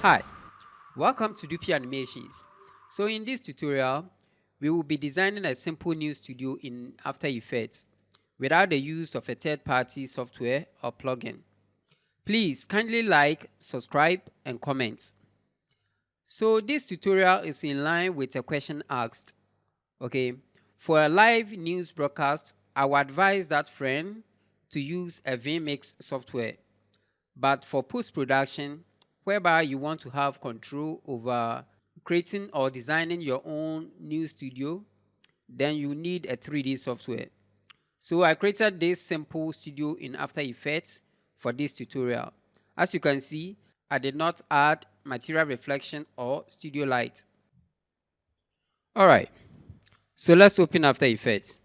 Hi, welcome to Dupi Animations. So in this tutorial, we will be designing a simple new studio in After Effects without the use of a third-party software or plugin. Please kindly like, subscribe, and comment. So this tutorial is in line with a question asked. Okay, for a live news broadcast, I would advise that friend to use a vMix software. But for post-production, whereby you want to have control over creating or designing your own new studio, then you need a 3D software. So I created this simple studio in After Effects for this tutorial. As you can see, I did not add material reflection or studio light. Alright, so let's open After Effects.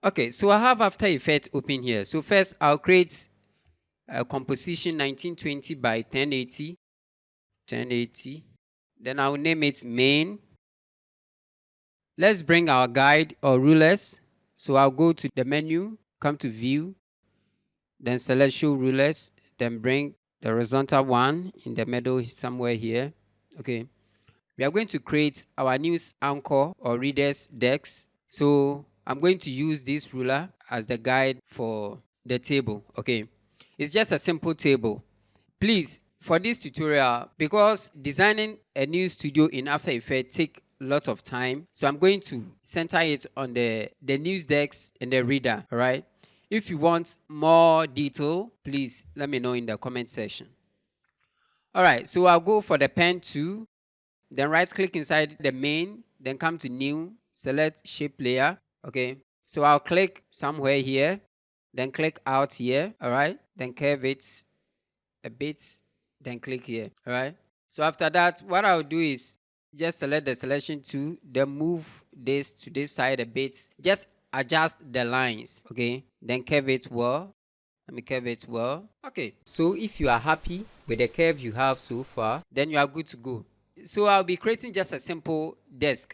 Okay, so I have After Effects open here. So first I'll create a composition 1920 by 1080. Then I'll name it main. Let's bring our guide or rulers. So I'll go to the menu, come to view, then select show rulers, then bring the horizontal one in the middle somewhere here. Okay. We are going to create our news anchor or readers decks. So I'm going to use this ruler as the guide for the table. Okay. It's just a simple table. Please, for this tutorial, because designing a new studio in After Effects take lots of time, so I'm going to center it on the news decks and the reader. All right. If you want more detail, please let me know in the comment section. All right. So I'll go for the pen tool, then right click inside the main, then come to new, select shape layer. Okay. So I'll click somewhere here, then click out here. All right. Then curve it a bit, then click here. All right. So after that, what I'll do is just select the selection tool, then move this to this side a bit. Just adjust the lines. Okay. Then curve it well. Let me curve it well. Okay. So if you are happy with the curve you have so far, then you are good to go. So I'll be creating just a simple desk.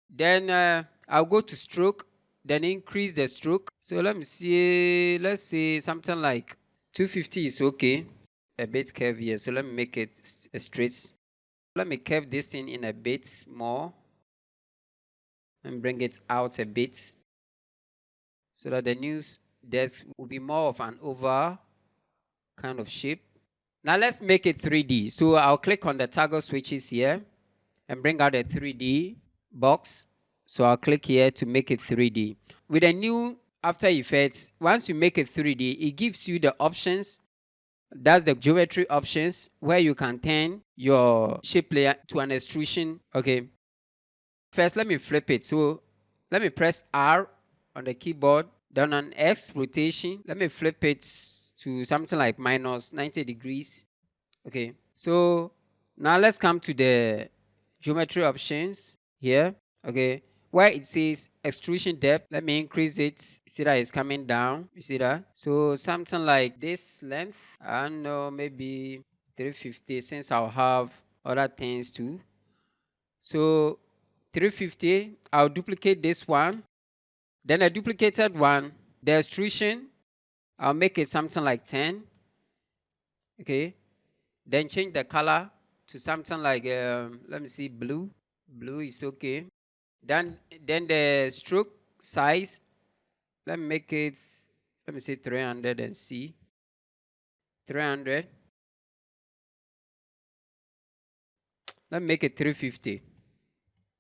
Then I'll go to stroke, then increase the stroke. So let me see, let's say something like 250 is okay. A bit curve here, so let me make it straight. Let me curve this thing in a bit more and bring it out a bit so that the news desk will be more of an oval kind of shape. Now let's make it 3D. So I'll click on the toggle switches here and bring out a 3D box. So I'll click here to make it 3D. With a new After Effects, once you make it 3D, it gives you the options. That's the geometry options where you can turn your shape layer to an extrusion. Okay. First, let me flip it. So let me press R on the keyboard. Then on X rotation, let me flip it to something like minus 90 degrees. Okay. So now let's come to the geometry options here. Okay. Where it says extrusion depth, let me increase it. You see that it's coming down. You see that? So something like this length. I don't know, maybe 350 since I'll have other things too. So 350, I'll duplicate this one. Then a duplicated one, the extrusion, I'll make it something like 10. Okay. Then change the color to something like, let me see, blue. Blue is okay. Then the stroke size, let me make it, let me say 300 and see. 300. Let me make it 350.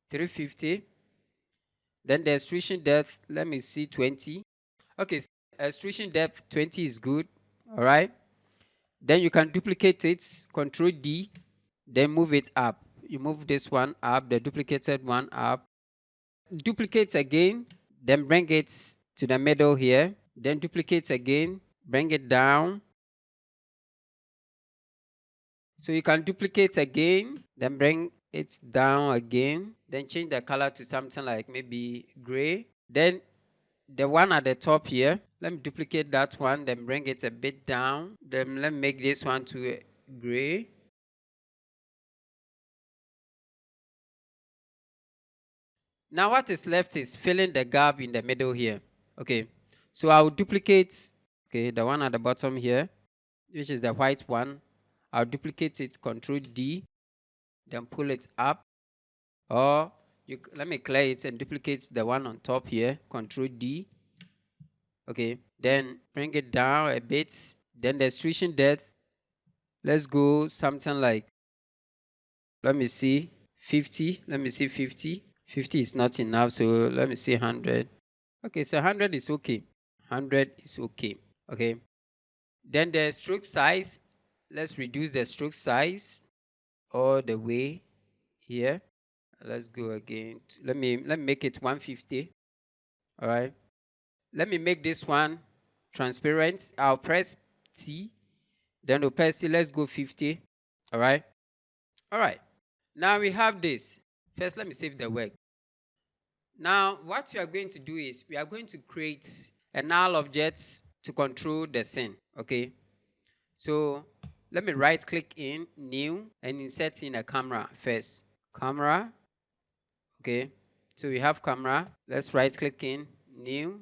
350. Then the extrusion depth, let me see 20. Okay, so extrusion depth 20 is good. All right. Then you can duplicate it, Control D, then move it up. You move this one up, the duplicated one up. Duplicate again, then bring it to the middle here. Then duplicate again, bring it down. So you can duplicate again, then bring it down again. Then change the color to something like maybe gray. Then the one at the top here, let me duplicate that one, then bring it a bit down. Then let me make this one to gray. Now what is left is filling the gap in the middle here. Okay, so I'll duplicate, okay, the one at the bottom here, which is the white one. I'll duplicate it, Control D, then pull it up. Or let me clear it and duplicate the one on top here, Control D. Okay, then bring it down a bit. Then the extrusion depth, let's go something like, let me see, 50. Let me see 50. 50 is not enough, so let me see 100. Okay, so 100 is okay. 100 is okay. Okay. Then the stroke size, let's reduce the stroke size all the way here. Let's go again. Let me make it 150. All right. Let me make this one transparent. I'll press T. Then opacity, let's go 50. All right. All right. Now we have this. First, let me save the work. Now, what we are going to do is we are going to create a null object to control the scene. Okay. So let me right click in new and insert in a camera first. Camera. Okay. So we have camera. Let's right click in new,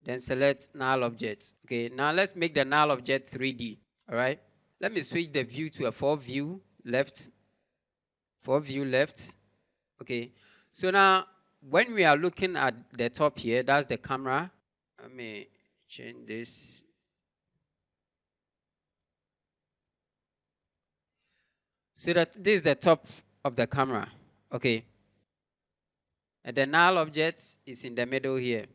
then select null object. Okay. Now let's make the null object 3D. All right. Let me switch the view to a 4-view left. 4-view left. Okay. So now when we are looking at the top here, that's the camera. Let me change this. So that this is the top of the camera. Okay. And the null object is in the middle here.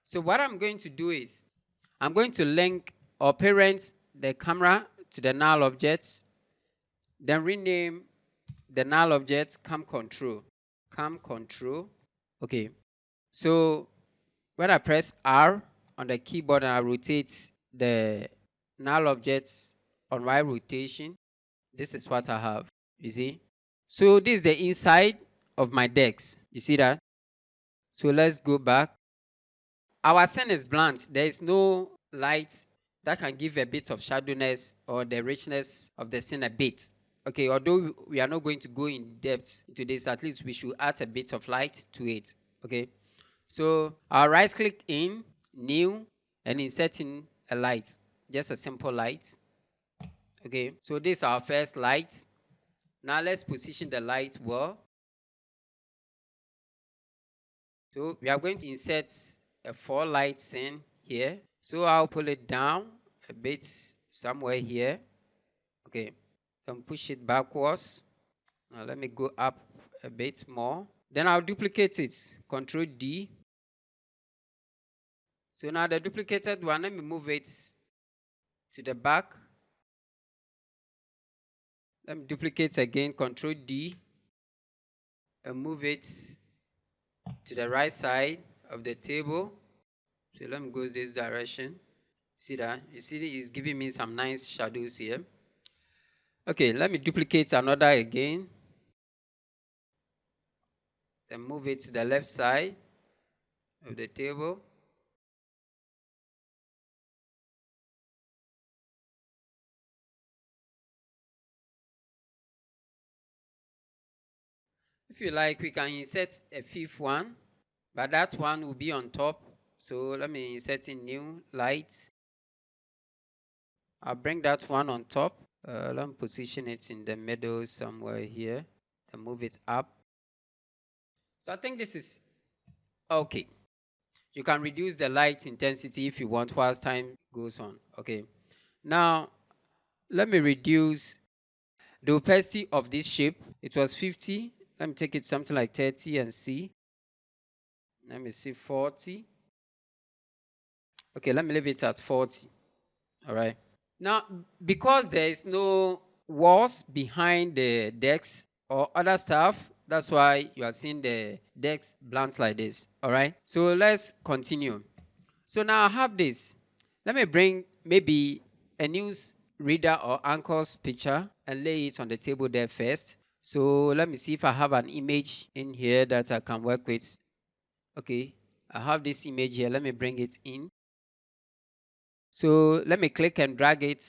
So what I'm going to do is I'm going to link or parent the camera to the null objects, then rename the null object cam control. Cam control. Okay. So when I press R on the keyboard and I rotate the null objects on Y rotation, this is what I have. You see? So this is the inside of my DEX. You see that? So let's go back. Our scene is blunt. There is no light that can give a bit of shadowiness or the richness of the scene a bit. Okay, although we are not going to go in depth into this, at least we should add a bit of light to it. Okay, so I'll right click in, new, and insert in a light, just a simple light. Okay, so this is our first light. Now let's position the light well. So we are going to insert a 4 light scene here. So I'll pull it down a bit somewhere here. Okay, then push it backwards. Now let me go up a bit more. Then I'll duplicate it, Control D. So now the duplicated one, let me move it to the back. Let me duplicate again, Control D, and move it to the right side of the table. So let me go this direction. See that? You see it's giving me some nice shadows here. Okay, let me duplicate another again. Then move it to the left side of the table. If you like, we can insert a 5th one, but that one will be on top. So let me insert in new lights. I'll bring that one on top. Let me position it in the middle somewhere here and move it up. So I think this is okay. You can reduce the light intensity if you want whilst time goes on. Okay. Now, let me reduce the opacity of this shape. It was 50. Let me take it something like 30 and see. Let me see 40. Okay, let me leave it at 40. All right. Now, because there is no walls behind the DEX or other stuff, that's why you are seeing the DEX blunt like this. All right. So let's continue. So now I have this. Let me bring maybe a news reader or anchor's picture and lay it on the table there first. So let me see if I have an image in here that I can work with. Okay, I have this image here. Let me bring it in. So let me click and drag it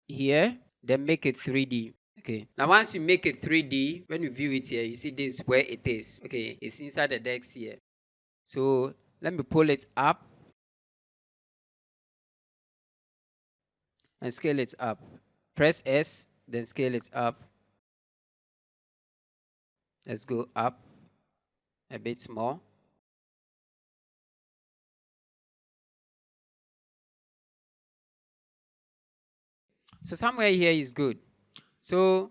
here, then make it 3D. Okay, now once you make it 3D, when you view it here, you see this where it is. Okay, it's inside the DEX here. So let me pull it up and scale it up. Press S then scale it up. Let's go up a bit more. So somewhere here is good. So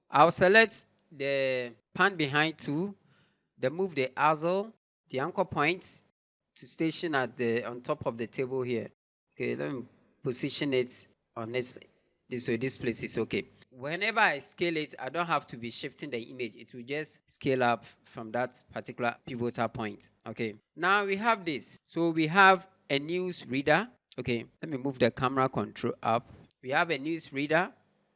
I'll select the pan behind tool, then move the axle, the anchor points to station at the on top of the table here. Okay, let me position it on this way. This place is okay. Whenever I scale it, I don't have to be shifting the image. It will just scale up from that particular pivotal point. Okay, now we have this. So we have a news reader. Okay, let me move the camera control up. We have a news reader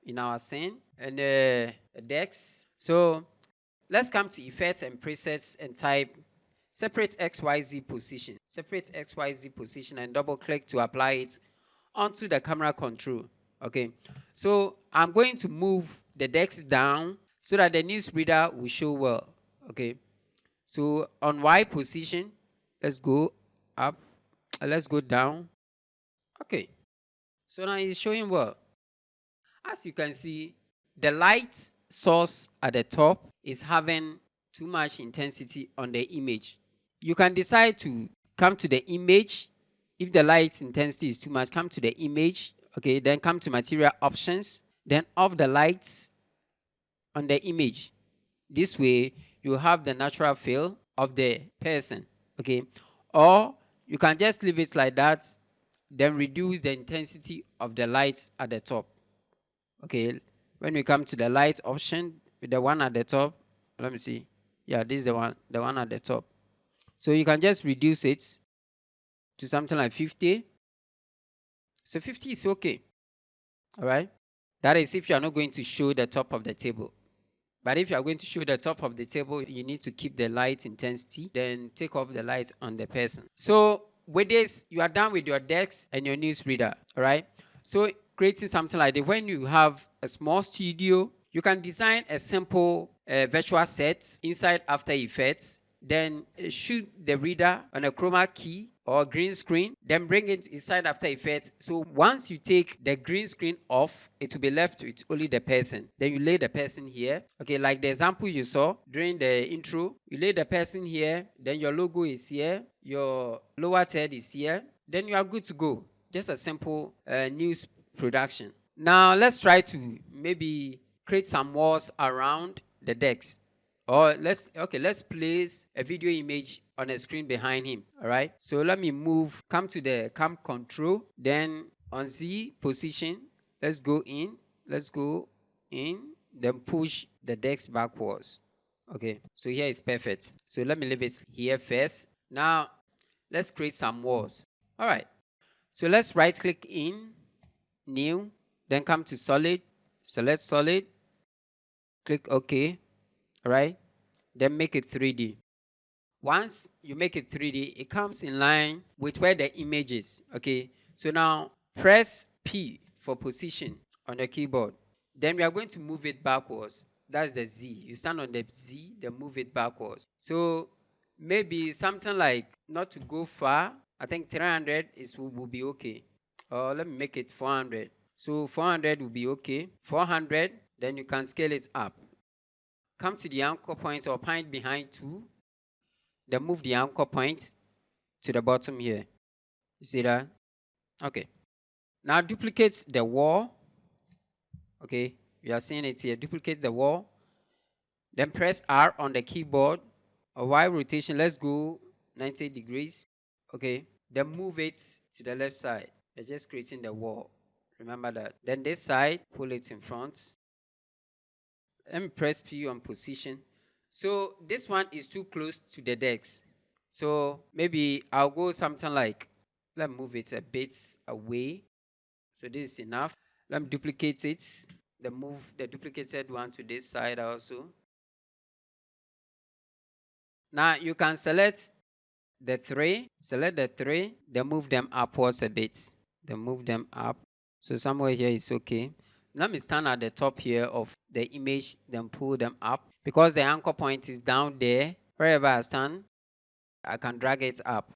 in our scene and a DeX. So let's come to effects and presets and type separate XYZ position. Separate XYZ position and double click to apply it onto the camera control. Okay, so I'm going to move the DeX down so that the news reader will show well. Okay, so on Y position, let's go up, let's go down. Okay, so now it's showing well. As you can see, the light source at the top is having too much intensity on the image. You can decide to come to the image. If the light intensity is too much, come to the image. Okay, then come to material options, then off the lights on the image. This way, you have the natural feel of the person. Okay, or you can just leave it like that, then reduce the intensity of the lights at the top. Okay, when we come to the light option, with the one at the top, let me see. Yeah, this is the one at the top. So you can just reduce it to something like 50. So 50 is okay. All right. That is if you are not going to show the top of the table. But if you are going to show the top of the table, you need to keep the light intensity, then take off the light on the person. So with this, you are done with your DeX and your news reader. All right. So creating something like that, when you have a small studio, you can design a simple virtual set inside After Effects, then shoot the reader on a chroma key or green screen, then bring it inside After Effects. So once you take the green screen off, it will be left with only the person. Then you lay the person here. Okay, like the example you saw during the intro, you lay the person here, then your logo is here, your lower third is here, then you are good to go. Just a simple news production. Now let's try to maybe create some walls around the DeX. Or let's place a video image on a screen behind him. All right, so let me come to the cam control, then on Z position, let's go in, then push the DeX backwards. Okay, so here is perfect. So let me leave it here first. Now let's create some walls. All right, so let's right click in, new, then come to solid, select solid, click OK. All right, then make it 3D. Once you make it 3D, it comes in line with where the image is. Okay, so now press P for position on the keyboard. Then we are going to move it backwards. That's the Z. You stand on the Z, then move it backwards. So maybe something like, not to go far, I think 300 will be okay. Or let me make it 400. So 400 will be okay. 400, then you can scale it up. Come to the anchor point or point behind tool, then move the anchor point to the bottom here. You see that? Okay. Now duplicate the wall. Okay, we are seeing it here. Duplicate the wall. Then press R on the keyboard. A Y rotation, let's go 90 degrees. Okay, then move it to the left side. You're just creating the wall. Remember that. Then this side, pull it in front. Let me press P on position. So this one is too close to the DeX. So maybe I'll go something like, let me move it a bit away. So this is enough. Let me duplicate it. Then move the duplicated one to this side also. Now you can select the three, then move them upwards a bit. Then move them up. So somewhere here is okay. Let me stand at the top here of the image, then pull them up. Because the anchor point is down there, wherever I stand, I can drag it up.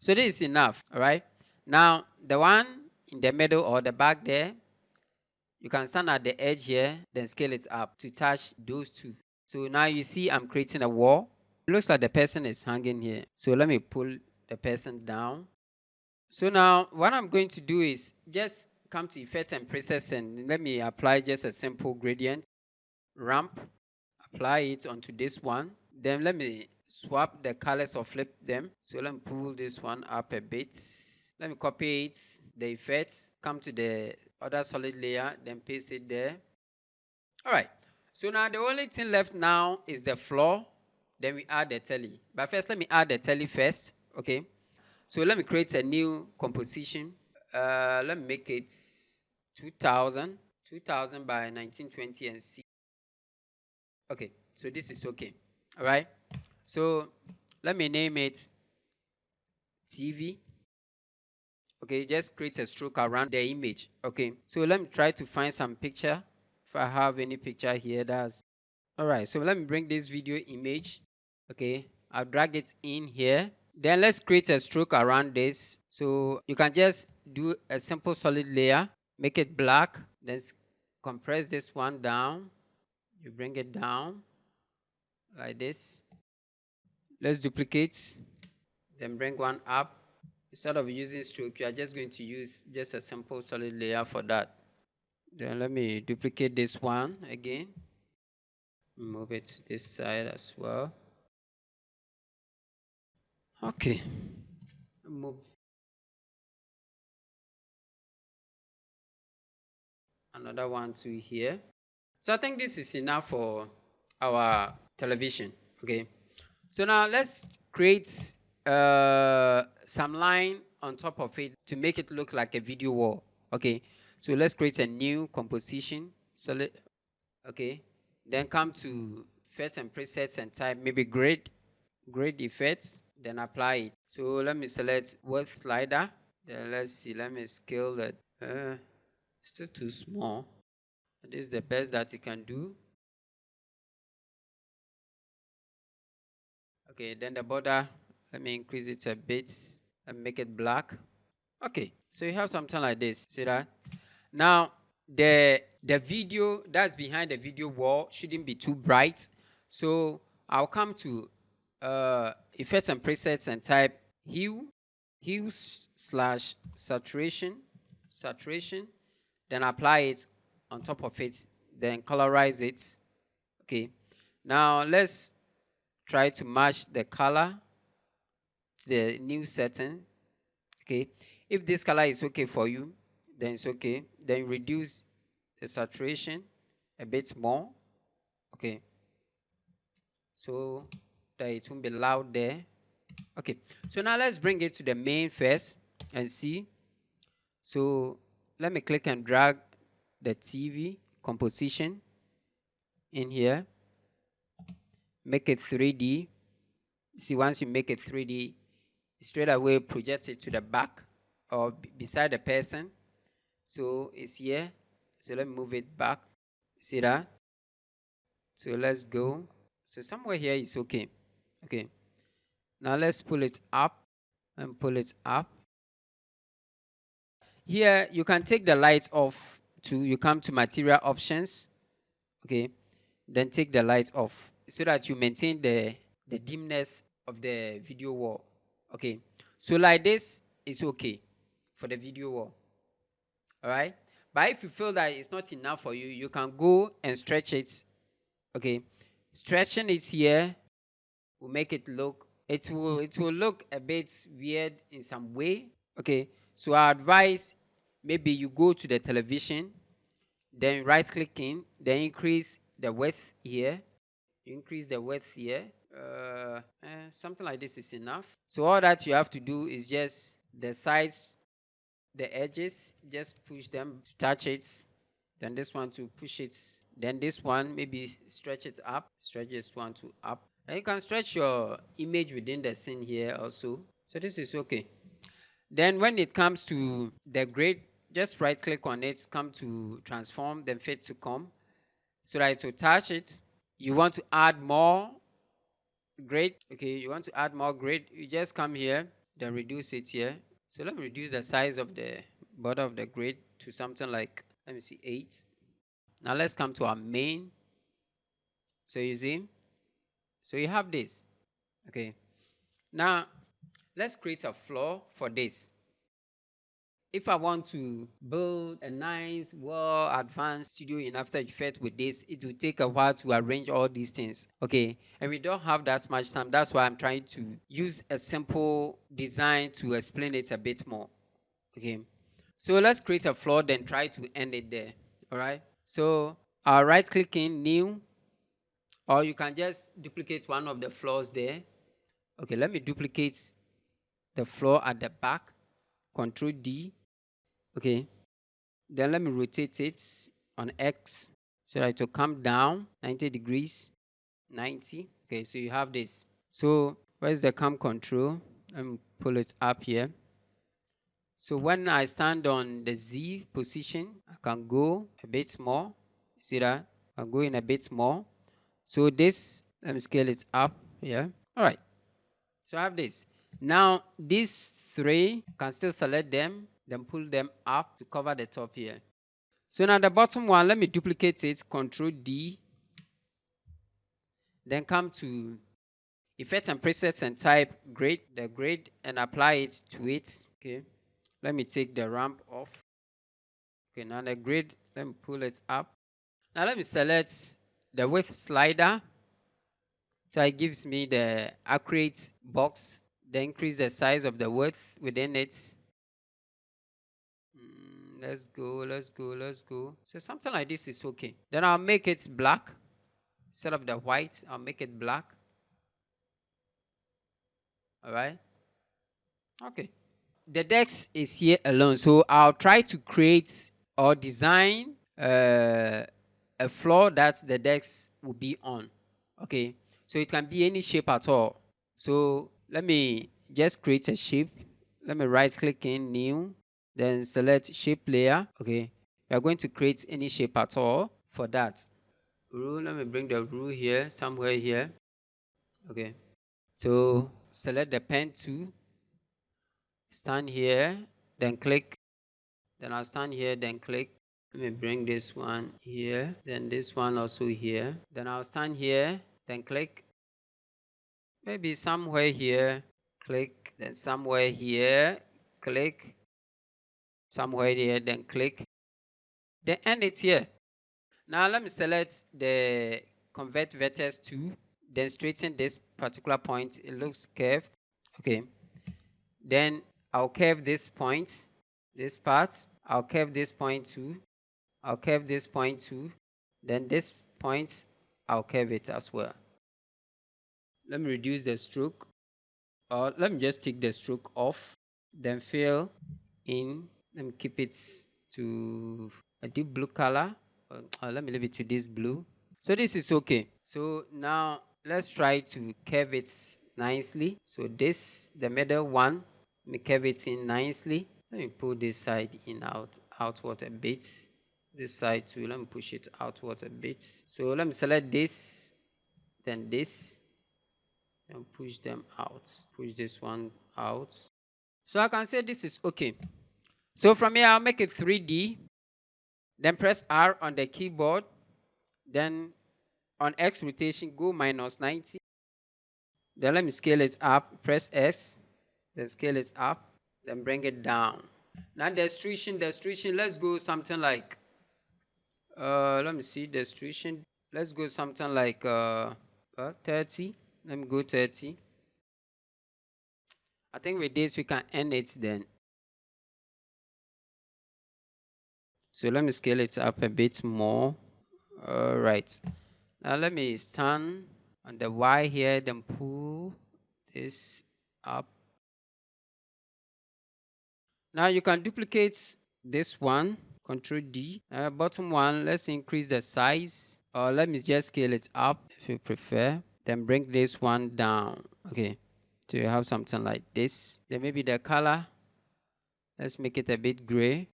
So this is enough, all right? Now, the one in the middle or the back there, You can stand at the edge here, then scale it up to touch those two. So now you see I'm creating a wall. It looks like the person is hanging here. So let me pull the person down. So now what I'm going to do is just come to Effects and Presets and let me apply just a simple gradient. Ramp. Apply it onto this one. Then let me swap the colors or flip them. So let me pull this one up a bit. Let me copy it, the effects, come to the other solid layer, then paste it there. All right. So now the only thing left now is the floor. Then we add the telly. But first, let me add the telly first. Okay. So let me create a new composition. Let me make it 2000 by 1920 and see. Okay. So this is okay. All right. So let me name it TV. Okay, just create a stroke around the image. Okay, so let me try to find some picture. If I have any picture here, that's all right. So let me bring this video image. Okay, I'll drag it in here. Then let's create a stroke around this. So you can just do a simple solid layer, make it black, then compress this one down. You bring it down like this. Let's duplicate, then bring one up. Instead of using stroke, you are just going to use just a simple solid layer for that. Then let me duplicate this one again. Move it to this side as well. Okay. Move another one to here. So I think this is enough for our television. Okay. So now let's create some line on top of it to make it look like a video wall. Okay. So let's create a new composition. Select. Okay. Then come to Effects and Presets and type maybe Grade Effects. Then apply it. So let me select width slider. Then let's see. Let me scale that. Still too small. This is the best that you can do. Okay, then the border, let me increase it a bit and make it black. Okay, so you have something like this. See that? Now, the video that's behind the video wall shouldn't be too bright. So I'll come to Effects and Presets and type hue/saturation, then apply it on top of it, then colorize it. Okay, now let's try to match the color to the new setting. Okay, if this color is okay for you, then it's okay. Then reduce the saturation a bit more. Okay, so that it won't be loud there. Okay, so now let's bring it to the main first and see. So let me click and drag the TV composition in here. Make it 3D. See, once you make it 3D, straight away project it to the back or beside the person. So it's here. So let me move it back. See that? So let's go. So somewhere here is okay. Okay. Now let's pull it up and pull it up. Here you can take the light off too. You come to material options. Okay. Then take the light off so that you maintain the dimness of the video wall. Okay. So like this is okay for the video wall. All right. But if you feel that it's not enough for you, you can go and stretch it. Okay. Stretching it here will make it look, it will look a bit weird in some way. Okay. So I advise maybe you go to the television, then right click in, then increase the width here. Increase the width here. Something like this is enough. So all that you have to do is just the sides, the edges, just push them to touch it. Then this one to push it. Then this one maybe stretch it up. Stretch this one to up. And you can stretch your image within the scene here also. So this is okay. Then when it comes to the grade, just right click on it, come to transform, then fit to comb. So that to touch it, you want to add more grade. Okay, you want to add more grade, you just come here, then reduce it here. So let me reduce the size of the border of the grid to something like, let me see, 8. Now let's come to our main. So you see, so you have this. Okay. Now let's create a floor for this. If I want to build a nice, well-advanced studio in After Effects with this, it will take a while to arrange all these things. Okay, and we don't have that much time. That's why I'm trying to use a simple design to explain it a bit more. Okay, so let's create a floor, then try to end it there. All right. So I'll right-click in New, or you can just duplicate one of the floors there. Okay, let me duplicate the floor at the back. Control D. Okay, then let me rotate it on X so that it will come down 90 degrees. 90. Okay, so you have this. So where's the cam control? Let me pull it up here. So when I stand on the Z position, I can go a bit more. See that? I can go in a bit more. So this, let me scale it up here. All right. So I have this. Now these three, can still select them, then pull them up to cover the top here. So now the bottom one, let me duplicate it, Control D. Then come to Effects and Presets and type grade, the grade, and apply it to it. Okay. Let me take the ramp off. Okay, now the grid, let me pull it up. Now let me select the width slider. So it gives me the accurate box. Then increase the size of the width within it. Let's go. So something like this is okay. Then I'll make it black. Instead of the white, I'll make it black. All right. Okay. The DeX is here alone. So I'll try to create or design a floor that the DeX will be on. Okay. So it can be any shape at all. So let me just create a shape. Let me right click in New. Then select Shape Layer. Okay. We are going to create any shape at all for that. Rule. Let me bring the rule here, somewhere here. Okay. So select the pen tool. Stand here, then click. Then I'll stand here, then click. Let me bring this one here, then this one also here. Then I'll stand here, then click. Maybe somewhere here, click. Then somewhere here, click. Somewhere here, then click. Then end it here. Now let me select the Convert Vertex tool. Then straighten this particular point. It looks curved. Okay. Then I'll curve this point, this part. I'll curve this point too. I'll curve this point too. Then this point, I'll curve it as well. Let me reduce the stroke. Or let me just take the stroke off. Then fill in. Let me keep it to a deep blue color. Let me leave it to this blue. So this is okay. So now let's try to curve it nicely. So this, the middle one, let me curve it in nicely. Let me pull this side in outward a bit. This side too, let me push it outward a bit. So let me select this, then this, and push them out. Push this one out. So I can say this is okay. So from here, I'll make it 3D. Then press R on the keyboard. Then on X rotation, go -90. Then let me scale it up. Press S. Then scale it up. Then bring it down. Now the extrusion, let's go something like, let me see the extrusion. Let's go something like 30. Let me go 30. I think with this we can end it then. So let me scale it up a bit more. All right. Now let me stand on the Y here, then pull this up. Now you can duplicate this one, Control D. Bottom one, let's increase the size, or let me just scale it up if you prefer. Then bring this one down. Okay, so you have something like this. Then maybe the color, let's make it a bit gray.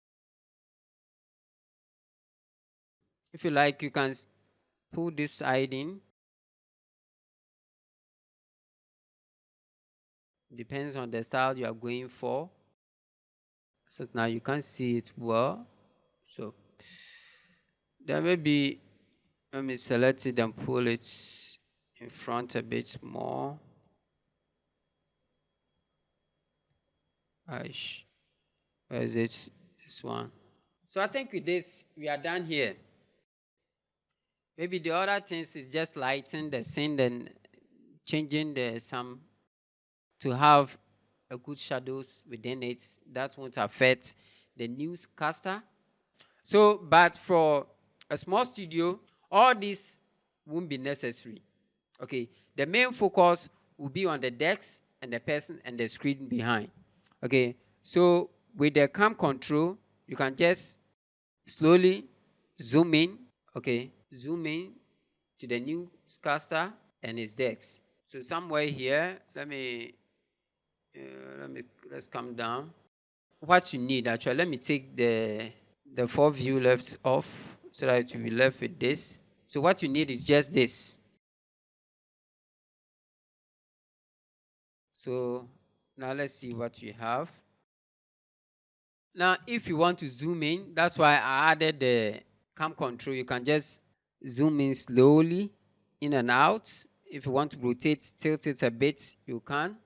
If you like, you can pull this side in. Depends on the style you are going for. So now you can see it well. So Then maybe let me select it and pull it in front a bit more. Where is it? This one. So I think with this, we are done here. Maybe the other things is just lighting the scene and changing some to have a good shadows within it. That won't affect the newscaster. So, but for a small studio, all this won't be necessary. Okay, the main focus will be on the decks and the person and the screen behind. Okay, so with the cam control, you can just slowly zoom in. Okay, zoom in to the newscaster and its decks. So somewhere here, let's come down. What you need actually, let me take the 4 view left off so that it will be left with this. So what you need is just this. So now let's see what we have. Now if you want to zoom in, that's why I added the cam control. You can just zoom in slowly in and out. If you want to rotate, tilt it a bit, you can.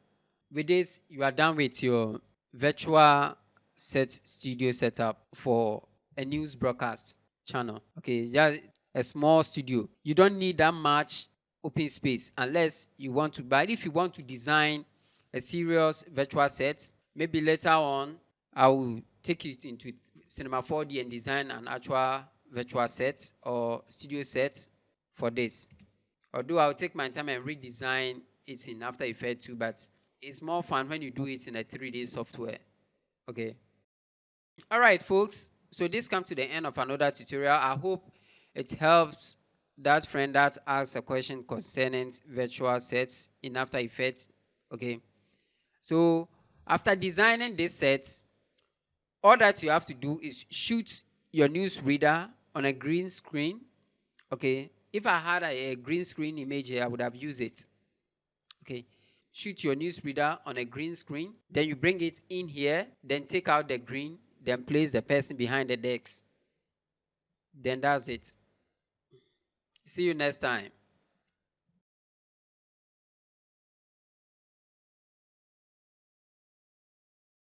With this, you are done with your virtual studio setup for a news broadcast channel. Okay, just a small studio. You don't need that much open space unless you want to. But if you want to design a serious virtual set, maybe later on I will take you into Cinema 4D and design an actual virtual set or studio set for this. Although I'll take my time and redesign it in After Effects too, but it's more fun when you do it in a 3D software. Okay. All right, folks. So this comes to the end of another tutorial. I hope it helps that friend that asked a question concerning virtual sets in After Effects. Okay. So after designing this set, all that you have to do is shoot your newsreader on a green screen. Okay. If I had a green screen image here, I would have used it. Okay. Shoot your newsreader on a green screen. Then you bring it in here. Then take out the green. Then place the person behind the decks. Then that's it. See you next time.